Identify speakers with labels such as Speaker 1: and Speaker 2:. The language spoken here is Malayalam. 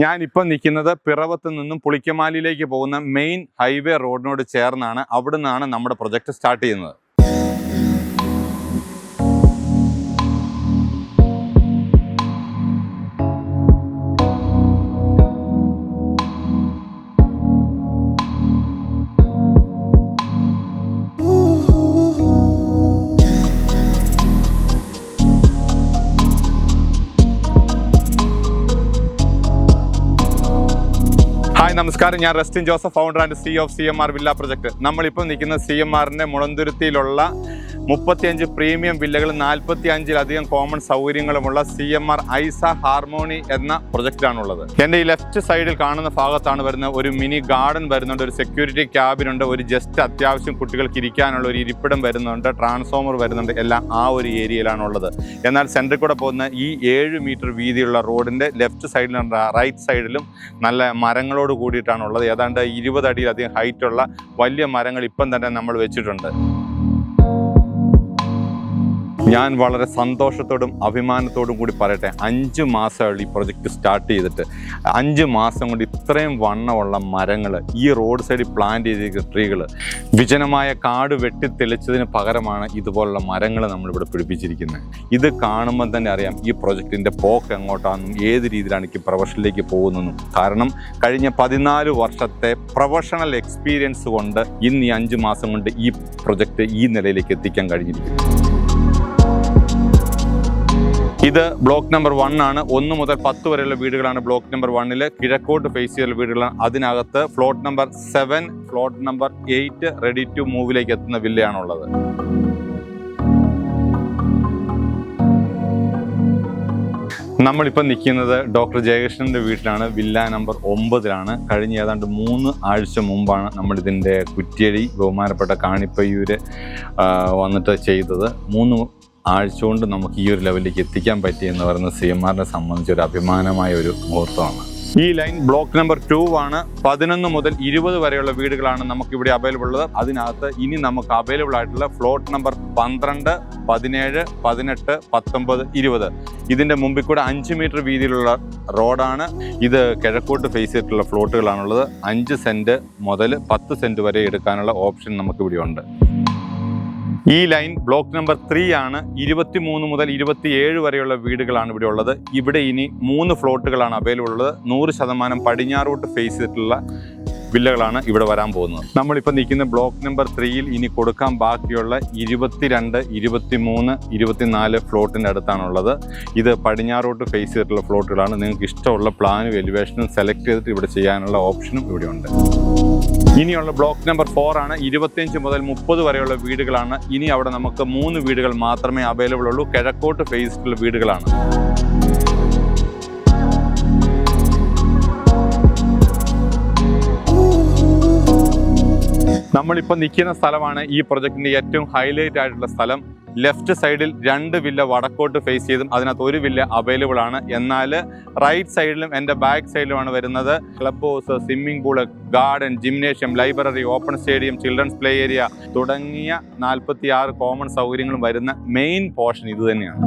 Speaker 1: ഞാനിപ്പോൾ നിൽക്കുന്നത് പിറവത്ത് നിന്നും പുളിക്കമാലിയിലേക്ക് പോകുന്ന മെയിൻ ഹൈവേ റോഡിനോട് ചേർന്നാണ്. അവിടെ നിന്നാണ് നമ്മുടെ പ്രൊജക്റ്റ് സ്റ്റാർട്ട് ചെയ്യുന്നത്. നമസ്കാരം, ഞാൻ Rustin Joseph, founder and CEO of CMR villa project. നമ്മളിപ്പോൾ നിൽക്കുന്ന CMRന്റെ മുളന്തുരുത്തിയിലുള്ള 35 പ്രീമിയം വില്ലകൾ 45-ലധികം കോമൺ സൗകര്യങ്ങളുമുള്ള CMR ഐസ ഹാർമോണി എന്ന പ്രൊജക്റ്റാണുള്ളത്. എൻ്റെ ഈ ലെഫ്റ്റ് സൈഡിൽ കാണുന്ന ഭാഗത്താണ് വരുന്ന ഒരു മിനി ഗാർഡൻ വരുന്നുണ്ട്, ഒരു സെക്യൂരിറ്റി ക്യാബിനുണ്ട്, ഒരു ജസ്റ്റ് അത്യാവശ്യം കുട്ടികൾക്ക് ഇരിക്കാനുള്ള ഒരു ഇരിപ്പിടം വരുന്നുണ്ട്, ട്രാൻസ്ഫോമർ വരുന്നുണ്ട്, എല്ലാം ആ ഒരു ഏരിയയിലാണുള്ളത്. എന്നാൽ സെൻറ്ററിൽ കൂടെ പോകുന്ന ഈ 7 മീറ്റർ വീതിയുള്ള റോഡിൻ്റെ ലെഫ്റ്റ് സൈഡിലും റൈറ്റ് സൈഡിലും നല്ല മരങ്ങളോട് കൂടിയിട്ടാണുള്ളത്. ഏതാണ്ട് 20 അടിയിലധികം ഹൈറ്റുള്ള വലിയ മരങ്ങൾ ഇപ്പം തന്നെ നമ്മൾ വെച്ചിട്ടുണ്ട്. ഞാൻ വളരെ സന്തോഷത്തോടും അഭിമാനത്തോടും കൂടി പറയട്ടെ, 5 മാസമുള്ള ഈ പ്രൊജക്റ്റ് സ്റ്റാർട്ട് ചെയ്തിട്ട് 5 മാസം കൊണ്ട് ഇത്രയും വണ്ണമുള്ള മരങ്ങൾ, ഈ റോഡ് സൈഡിൽ പ്ലാന്റ് ചെയ്തിരിക്കുന്ന ട്രീകൾ, വിജനമായ കാട് വെട്ടിത്തെളിച്ചതിന് പകരമാണ് ഇതുപോലുള്ള മരങ്ങൾ നമ്മളിവിടെ പിടിപ്പിച്ചിരിക്കുന്നത്. ഇത് കാണുമ്പോൾ തന്നെ അറിയാം ഈ പ്രൊജക്റ്റിൻ്റെ പോക്ക് എങ്ങോട്ടാണെന്നും ഏത് രീതിയിലാണ് ഈ പ്രൊഫഷനിലേക്ക് പോകുന്നതെന്നും. കാരണം കഴിഞ്ഞ 14 വർഷത്തെ പ്രൊഫഷണൽ എക്സ്പീരിയൻസ് കൊണ്ട് ഇന്ന് ഈ 5 മാസം കൊണ്ട് ഈ പ്രൊജക്റ്റ് ഈ നിലയിലേക്ക് എത്തിക്കാൻ കഴിഞ്ഞിരിക്കുന്നു. ഇത് ബ്ലോക്ക് നമ്പർ 1 ആണ്. 1 മുതൽ 10 വരെയുള്ള വീടുകളാണ് ബ്ലോക്ക് നമ്പർ 1-ൽ. കിഴക്കോട്ട് ഫേസ് ചെയ്തുള്ള വീടുകളാണ്. അതിനകത്ത് flat number 7, flat number 8 ready to മൂവിലേക്ക് എത്തുന്ന വില്ലയാണുള്ളത്. നമ്മളിപ്പോൾ നിൽക്കുന്നത് ഡോക്ടർ ജയകൃഷ്ണൻ്റെ വീട്ടിലാണ്. വില്ല നമ്പർ 9-ലാണ്. കഴിഞ്ഞ ഏതാണ്ട് 3 ആഴ്ച മുമ്പാണ് നമ്മളിതിൻ്റെ കുറ്റ്യടി ബഹുമാനപ്പെട്ട കാണിപ്പയ്യൂർ വന്നിട്ട് ചെയ്തത്. 3 ആഴ്ച കൊണ്ട് നമുക്ക് ഈ ഒരു ലെവലിലേക്ക് എത്തിക്കാൻ പറ്റിയെന്ന് പറയുന്നത് CMRനെ സംബന്ധിച്ച് ഒരു അഭിമാനമായ ഒരു മുഹൂർത്തമാണ്. ഈ ലൈൻ ബ്ലോക്ക് നമ്പർ 2 ആണ്. 11 മുതൽ 20 വരെയുള്ള വീടുകളാണ് നമുക്കിവിടെ അവൈലബിൾ ഉള്ളത്. അതിനകത്ത് ഇനി നമുക്ക് അവൈലബിൾ ആയിട്ടുള്ള ഫ്ലോട്ട് നമ്പർ 12, 17, 18, 19, 20. ഇതിൻ്റെ മുമ്പിൽ കൂടെ 5 മീറ്റർ വീതിയിലുള്ള റോഡാണ്. ഇത് കിഴക്കോട്ട് ഫേസ് ചെയ്തിട്ടുള്ള ഫ്ലോട്ടുകളാണുള്ളത്. 5 സെൻറ്റ് മുതൽ 10 സെൻറ്റ് വരെ എടുക്കാനുള്ള ഓപ്ഷൻ നമുക്കിവിടെ ഉണ്ട്. ഈ ലൈൻ ബ്ലോക്ക് നമ്പർ 3 ആണ്. 23 മുതൽ 27 വരെയുള്ള വീടുകളാണ് ഇവിടെ ഉള്ളത്. ഇവിടെ ഇനി 3 ഫ്ലോട്ടുകളാണ് അവൈലബിൾ ഉള്ളത്. 100% പടിഞ്ഞാറോട്ട് ഫേസ് ചെയ്തിട്ടുള്ള വില്ലകളാണ് ഇവിടെ വരാൻ പോകുന്നത്. നമ്മളിപ്പോൾ നിൽക്കുന്ന ബ്ലോക്ക് നമ്പർ 3-ൽ ഇനി കൊടുക്കാൻ ബാക്കിയുള്ള 22, 23, 24 ഫ്ലോട്ടിൻ്റെ അടുത്താണുള്ളത്. ഇത് പടിഞ്ഞാറോട്ട് ഫേസ് ചെയ്തിട്ടുള്ള ഫ്ലോട്ടുകളാണ്. നിങ്ങൾക്ക് ഇഷ്ടമുള്ള പ്ലാനും എലിവേഷനും സെലക്ട് ചെയ്തിട്ട് ഇവിടെ ചെയ്യാനുള്ള ഓപ്ഷനും ഇവിടെ ഉണ്ട്. ഇനിയുള്ള ബ്ലോക്ക് നമ്പർ 4 ആണ്. 25 മുതൽ 30 വരെയുള്ള വീടുകളാണ്. ഇനി അവിടെ നമുക്ക് 3 വീടുകൾ മാത്രമേ അവൈലബിൾ ഉള്ളൂ. കിഴക്കോട്ട് ഫേസ് ചെയ്തിട്ടുള്ള വീടുകളാണ്. നമ്മളിപ്പോൾ നിൽക്കുന്ന സ്ഥലമാണ് ഈ പ്രൊജക്റ്റിൻ്റെ ഏറ്റവും ഹൈലൈറ്റ് ആയിട്ടുള്ള സ്ഥലം. ലെഫ്റ്റ് സൈഡിൽ 2 വില്ല വടക്കോട്ട് ഫേസ് ചെയ്തും അതിനകത്ത് 1 വില്ല അവൈലബിൾ ആണ്. എന്നാൽ റൈറ്റ് സൈഡിലും എൻ്റെ ബാക്ക് സൈഡിലുമാണ് വരുന്നത് club house, swimming pool, garden, gymnasium, library, open stadium, children's play area തുടങ്ങിയ 46 കോമൺ സൗകര്യങ്ങളും വരുന്ന മെയിൻ പോർഷൻ ഇത് തന്നെയാണ്.